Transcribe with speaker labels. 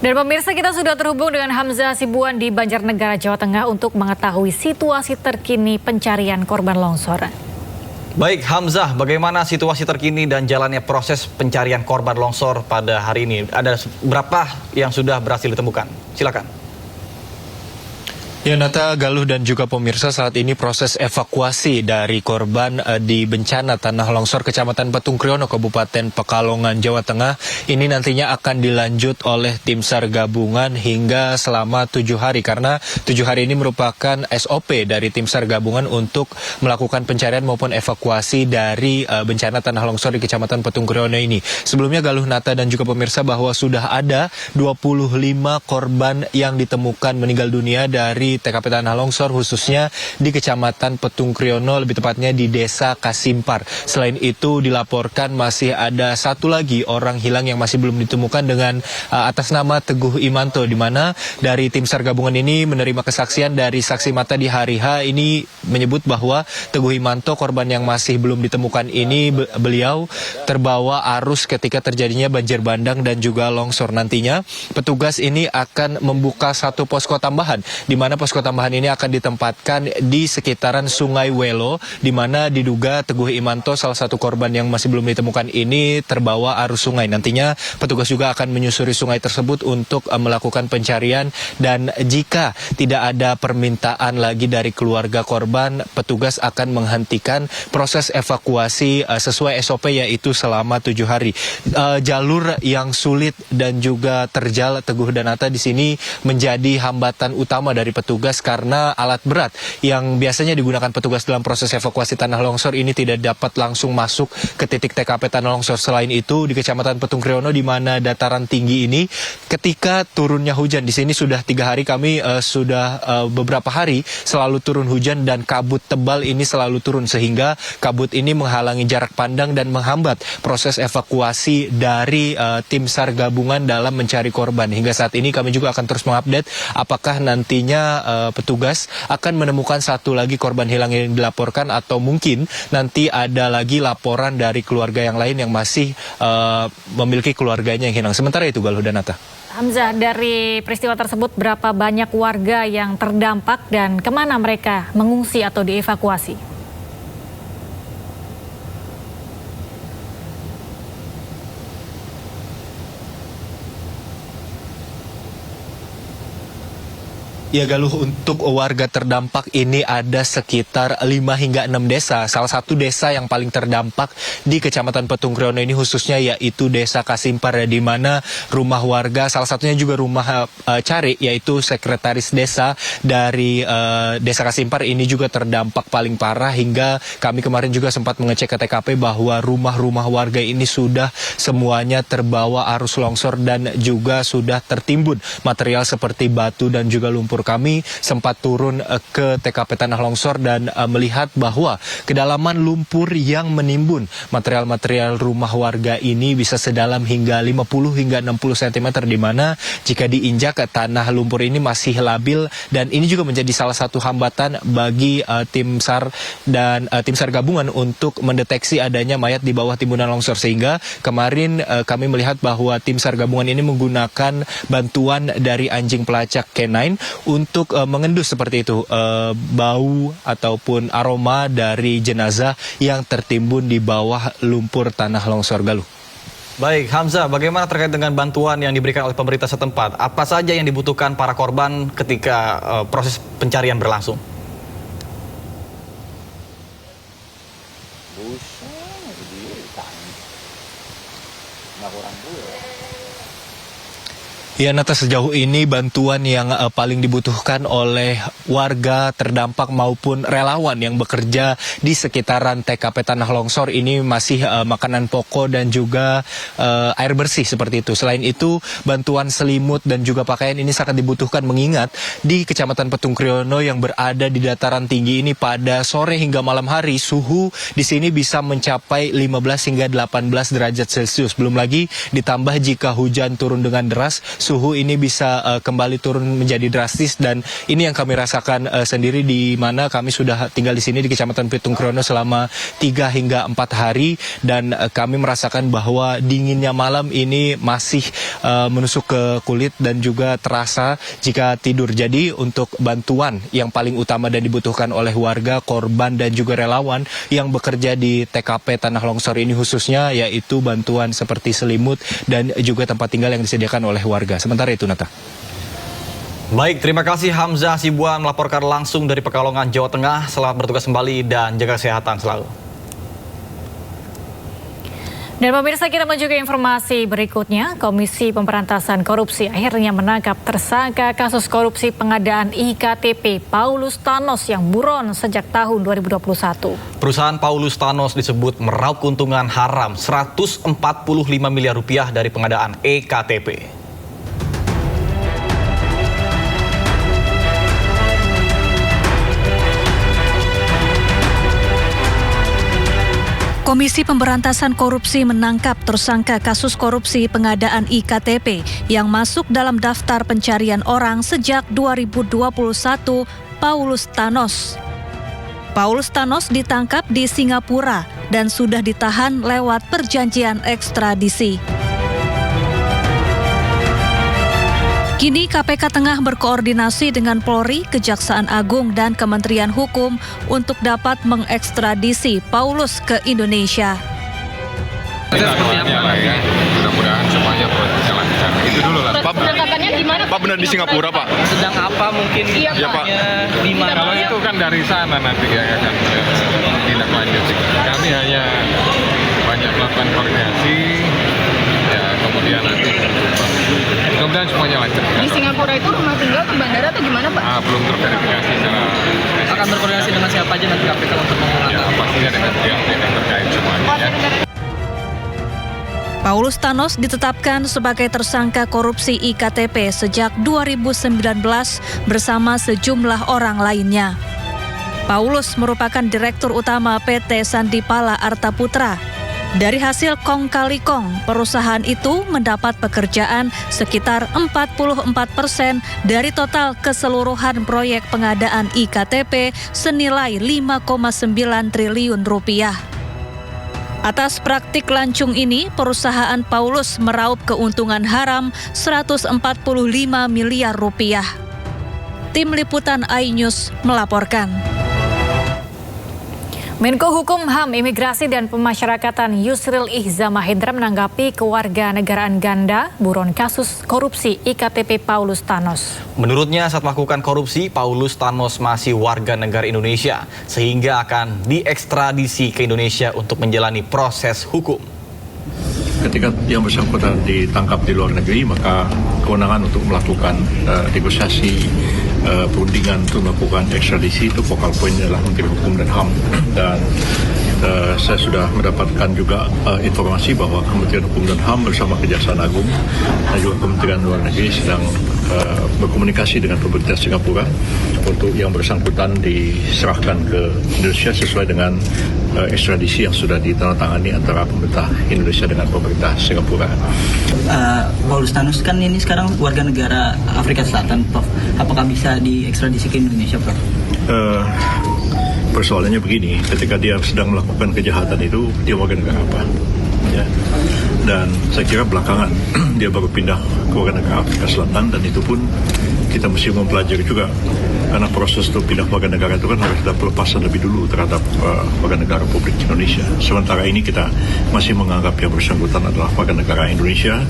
Speaker 1: Dan pemirsa, kita sudah terhubung dengan Hamzah Sibuan di Banjarnegara, Jawa Tengah untuk mengetahui situasi terkini pencarian korban longsor.
Speaker 2: Baik Hamzah, bagaimana situasi terkini dan jalannya proses pencarian korban longsor pada hari ini? Ada berapa yang sudah berhasil ditemukan? Silakan.
Speaker 3: Ya Nata, Galuh dan juga pemirsa, saat ini proses evakuasi dari korban di bencana tanah longsor Kecamatan Petung Kriono, Kabupaten Pekalongan, Jawa Tengah ini nantinya akan dilanjut oleh tim SAR gabungan hingga selama 7 hari, karena 7 hari ini merupakan SOP dari tim SAR gabungan untuk melakukan pencarian maupun evakuasi dari bencana tanah longsor di Kecamatan Petung Kriono ini. Sebelumnya Galuh, Nata dan juga pemirsa, bahwa sudah ada 25 korban yang ditemukan meninggal dunia dari TKP tanah longsor, khususnya di Kecamatan Petung Kriono, lebih tepatnya di Desa Kasimpar. Selain itu dilaporkan masih ada satu lagi orang hilang yang masih belum ditemukan dengan atas nama Teguh Imanto, di mana dari tim SAR gabungan ini menerima kesaksian dari saksi mata di hari H ini menyebut bahwa Teguh Imanto, korban yang masih belum ditemukan ini, beliau terbawa arus ketika terjadinya banjir bandang dan juga longsor. Nantinya petugas ini akan membuka satu posko tambahan, di mana posko tambahan ini akan ditempatkan di sekitaran Sungai Welo, di mana diduga Teguh Imanto, salah satu korban yang masih belum ditemukan ini, terbawa arus sungai. Nantinya petugas juga akan menyusuri sungai tersebut untuk melakukan pencarian, dan jika tidak ada permintaan lagi dari keluarga korban, petugas akan menghentikan proses evakuasi sesuai SOP, yaitu selama 7 hari. Jalur yang sulit dan juga terjal, Teguh dan Nata, di sini menjadi hambatan utama dari petugas karena alat berat yang biasanya digunakan petugas dalam proses evakuasi tanah longsor ini tidak dapat langsung masuk ke titik TKP tanah longsor. Selain itu di Kecamatan Petung Kriono, di mana dataran tinggi ini, ketika turunnya hujan, di sini sudah 3 hari kami sudah beberapa hari selalu turun hujan dan kabut tebal ini selalu turun, sehingga kabut ini menghalangi jarak pandang dan menghambat proses evakuasi dari tim SAR gabungan dalam mencari korban. Hingga saat ini kami juga akan terus mengupdate apakah nantinya petugas akan menemukan satu lagi korban hilang yang dilaporkan, atau mungkin nanti ada lagi laporan dari keluarga yang lain yang masih memiliki keluarganya yang hilang. Sementara itu, Galuh dan Nata.
Speaker 1: Hamzah, dari peristiwa tersebut berapa banyak warga yang terdampak dan kemana mereka mengungsi atau dievakuasi?
Speaker 3: Ya Galuh, untuk warga terdampak ini ada sekitar 5 hingga 6 desa. Salah satu desa yang paling terdampak di Kecamatan Petung Kriono ini khususnya yaitu Desa Kasimpar, di mana rumah warga, salah satunya juga rumah Cari, yaitu sekretaris desa dari Desa Kasimpar ini juga terdampak paling parah, hingga kami kemarin juga sempat mengecek ke TKP bahwa rumah-rumah warga ini sudah semuanya terbawa arus longsor dan juga sudah tertimbun material seperti batu dan juga lumpur. Kami sempat turun ke TKP tanah longsor dan melihat bahwa kedalaman lumpur yang menimbun material-material rumah warga ini bisa sedalam hingga 50 hingga 60 cm, di mana jika diinjak tanah lumpur ini masih labil, dan ini juga menjadi salah satu hambatan bagi tim SAR dan tim SAR gabungan untuk mendeteksi adanya mayat di bawah timbunan longsor. Sehingga kemarin kami melihat bahwa tim SAR gabungan ini menggunakan bantuan dari anjing pelacak canine untuk mengendus seperti itu bau ataupun aroma dari jenazah yang tertimbun di bawah lumpur tanah longsor. Galuh.
Speaker 2: Baik Hamzah, bagaimana terkait dengan bantuan yang diberikan oleh pemerintah setempat? Apa saja yang dibutuhkan para korban ketika proses pencarian berlangsung?
Speaker 3: Ya Nata, sejauh ini bantuan yang paling dibutuhkan oleh warga terdampak maupun relawan yang bekerja di sekitaran TKP tanah longsor ini masih makanan pokok dan juga air bersih seperti itu. Selain itu bantuan selimut dan juga pakaian ini sangat dibutuhkan, mengingat di Kecamatan Petung Kriono yang berada di dataran tinggi ini pada sore hingga malam hari suhu di sini bisa mencapai 15 hingga 18 derajat Celcius. Belum lagi ditambah jika hujan turun dengan deras, suhu ini bisa kembali turun menjadi drastis, dan ini yang kami rasakan sendiri di mana kami sudah tinggal di sini di Kecamatan Pitung Kriono selama 3 hingga 4 hari, dan kami merasakan bahwa dinginnya malam ini masih menusuk ke kulit dan juga terasa jika tidur. Jadi untuk bantuan yang paling utama dan dibutuhkan oleh warga, korban dan juga relawan yang bekerja di TKP Tanah Longsor ini khususnya, yaitu bantuan seperti selimut dan juga tempat tinggal yang disediakan oleh warga. Sementara itu, Nata.
Speaker 2: Baik, terima kasih Hamzah Sibuan melaporkan langsung dari Pekalongan, Jawa Tengah. Selamat bertugas kembali dan jaga kesehatan selalu.
Speaker 1: Dan pemirsa, kita menuju ke informasi berikutnya. Komisi Pemberantasan Korupsi akhirnya menangkap tersangka kasus korupsi pengadaan IKTP Paulus Thanos yang buron sejak tahun 2021.
Speaker 2: Perusahaan Paulus Thanos disebut meraup keuntungan haram 145 miliar rupiah dari pengadaan EKTP.
Speaker 4: Komisi Pemberantasan Korupsi menangkap tersangka kasus korupsi pengadaan IKTP yang masuk dalam daftar pencarian orang sejak 2021, Paulus Thanos. Paulus Thanos ditangkap di Singapura dan sudah ditahan lewat perjanjian ekstradisi. Kini KPK tengah berkoordinasi dengan Polri, Kejaksaan Agung, dan Kementerian Hukum untuk dapat mengekstradisi Paulus ke Indonesia.
Speaker 5: Mudah-mudahan semuanya prosesnya lancar. Itu dulu lah. Pak,
Speaker 6: penangkapannya di mana?
Speaker 5: Pak benar di Singapura, Pak.
Speaker 6: Sedang apa mungkin? Iya,
Speaker 5: Pak.
Speaker 6: Di mana?
Speaker 5: Kalau itu kan dari sana nanti ya akan tindak lanjut. Kami hanya banyak melakukan koordinasi, ya kemudian nanti mudah-mudahan semuanya lancar.
Speaker 6: Di Singapura itu rumah tinggal atau bandara atau gimana, Pak?
Speaker 5: Belum terverifikasi secara
Speaker 6: Akan berkoordinasi dengan siapa aja nanti KPK untuk
Speaker 5: ya pastinya dengan pihak-pihak yang terkait semuanya. Ya.
Speaker 4: Paulus Thanos ditetapkan sebagai tersangka korupsi IKTP sejak 2019 bersama sejumlah orang lainnya. Paulus merupakan Direktur Utama PT Sandipala Arta Putra. Dari hasil kong kali kong, perusahaan itu mendapat pekerjaan sekitar 44% dari total keseluruhan proyek pengadaan IKTP senilai 5,9 triliun rupiah. Atas praktik lancung ini, perusahaan Paulus meraup keuntungan haram 145 miliar rupiah. Tim Liputan iNews melaporkan.
Speaker 1: Menko Hukum, HAM, Imigrasi dan Pemasyarakatan Yusril Ihza Mahendra menanggapi kewarganegaraan ganda buron kasus korupsi IKTP Paulus Thanos.
Speaker 2: Menurutnya saat melakukan korupsi, Paulus Thanos masih warga negara Indonesia sehingga akan diekstradisi ke Indonesia untuk menjalani proses hukum.
Speaker 7: Ketika yang bersangkutan ditangkap di luar negeri, maka kewenangan untuk melakukan negosiasi perundingan untuk melakukan ekstradisi itu focal point adalah Menteri Hukum dan HAM. Dan saya sudah mendapatkan juga informasi bahwa Kementerian Hukum dan HAM bersama Kejaksaan Agung dan juga Kementerian Luar Negeri sedang berkomunikasi dengan pemerintah Singapura untuk yang bersangkutan diserahkan ke Indonesia sesuai dengan ekstradisi yang sudah ditandatangani antara pemerintah Indonesia dengan pemerintah Singapura.
Speaker 8: Paulus Thanos kan ini sekarang warga negara Afrika Selatan, Prof. Apakah bisa diekstradisi ke Indonesia, Prof?
Speaker 7: Persoalannya begini, ketika dia sedang melakukan kejahatan itu, dia warga negara apa? Ya. Dan saya kira belakangan dia baru pindah ke warga negara Afrika Selatan, dan itu pun kita mesti mempelajari juga, karena proses untuk pindah warga negara itu kan harus ada pelepasan lebih dulu terhadap warga negara Republik Indonesia. Sementara ini kita masih menganggap yang bersangkutan adalah warga negara Indonesia.